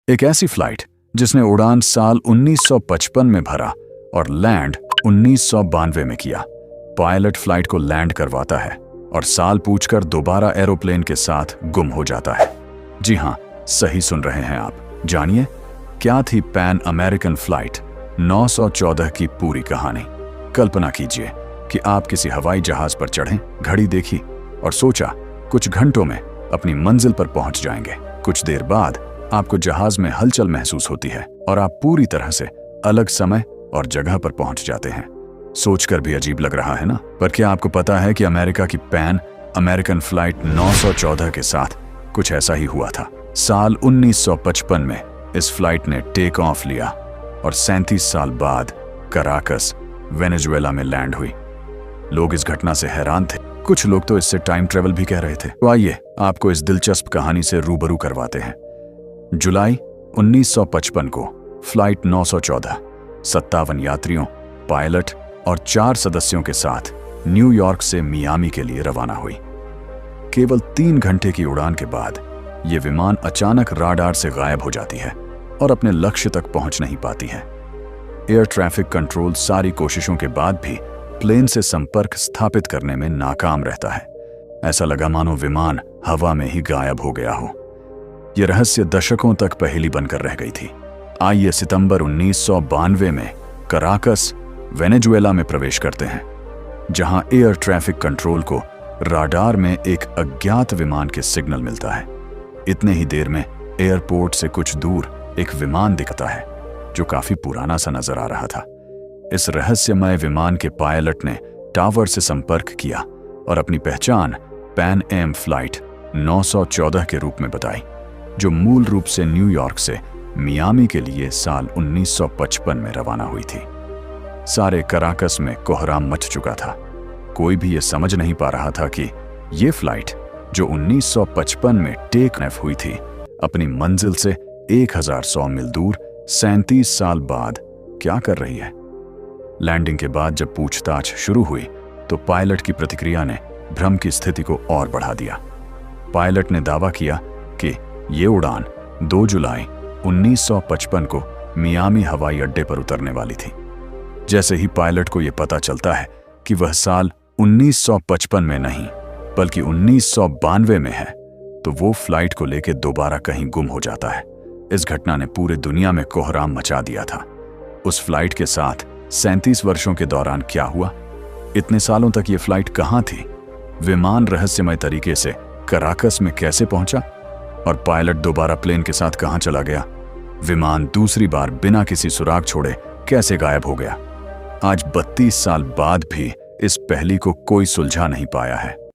एक ऐसी फ्लाइट जिसने उड़ान साल 1955 में भरा और लैंड 1992 में किया। पायलट फ्लाइट को लैंड करवाता है और साल पूछकर दोबारा एरोप्लेन के साथ गुम हो जाता है। जी हां, सही सुन रहे हैं आप। जानिए क्या थी पैन अमेरिकन फ्लाइट 914 की पूरी कहानी। कल्पना कीजिए कि आप किसी हवाई जहाज पर चढ़ें, घड़ी देखी और सोचा कुछ घंटों में अपनी मंजिल पर पहुंच जाएंगे। कुछ देर बाद आपको जहाज में हलचल महसूस होती है और आप पूरी तरह से अलग समय और जगह पर पहुंच जाते हैं। सोचकर भी अजीब लग रहा है ना? पर क्या आपको पता है कि अमेरिका की पैन अमेरिकन फ्लाइट 914 के साथ कुछ ऐसा ही हुआ था। साल 1955 में इस फ्लाइट ने टेक ऑफ लिया और 37 साल बाद कराकस, वेनेजुएला में लैंड हुई। लोग इस घटना से हैरान थे, कुछ लोग तो इससे टाइम ट्रेवल भी कह रहे थे। तो आइए आपको इस दिलचस्प कहानी से रूबरू करवाते हैं। जुलाई 1955 को फ्लाइट 914 57 यात्रियों, पायलट और 4 सदस्यों के साथ न्यूयॉर्क से मियामी के लिए रवाना हुई। केवल 3 घंटे की उड़ान के बाद यह विमान अचानक राडार से गायब हो जाती है और अपने लक्ष्य तक पहुंच नहीं पाती है। एयर ट्रैफिक कंट्रोल सारी कोशिशों के बाद भी प्लेन से संपर्क स्थापित करने में नाकाम रहता है। ऐसा लगा मानो विमान हवा में ही गायब हो गया हो। यह रहस्य दशकों तक पहेली बनकर रह गई थी। आइए सितंबर 1992 में कराकस, वेनेजुएला में प्रवेश करते हैं, जहां एयर ट्रैफिक कंट्रोल को राडार में एक अज्ञात विमान के सिग्नल मिलता है। इतने ही देर में एयरपोर्ट से कुछ दूर एक विमान दिखता है जो काफी पुराना सा नजर आ रहा था। इस रहस्यमय विमान के पायलट ने टावर से संपर्क किया और अपनी पहचान पैन एम फ्लाइट 914 के रूप में बताई, जो मूल रूप से न्यूयॉर्क से मियामी के लिए साल 1955 में रवाना हुई थी। सारे कराकस में कोहराम मच चुका था। कोई भी ये समझ नहीं पा रहा था कि ये फ्लाइट जो 1955 में टेक ऑफ हुई थी, अपनी मंजिल से 1100 मील दूर 37 साल बाद क्या कर रही है। लैंडिंग के बाद जब पूछताछ शुरू हुई तो पायलट की प्रतिक्रिया ने भ्रम की स्थिति को और बढ़ा दिया। पायलट ने दावा किया कि ये उड़ान 2 जुलाई 1955 को मियामी हवाई अड्डे पर उतरने वाली थी। जैसे ही पायलट को यह पता चलता है कि वह साल 1955 में नहीं बल्कि 1992 में है, तो वो फ्लाइट को लेकर दोबारा कहीं गुम हो जाता है। इस घटना ने पूरे दुनिया में कोहराम मचा दिया था। उस फ्लाइट के साथ 37 वर्षों के दौरान क्या हुआ? इतने सालों तक ये फ्लाइट कहां थी? विमान रहस्यमय तरीके से कराकस में कैसे पहुंचा? और पायलट दोबारा प्लेन के साथ कहां चला गया? विमान दूसरी बार बिना किसी सुराग छोड़े कैसे गायब हो गया? आज 32 साल बाद भी इस पहेली को कोई सुलझा नहीं पाया है।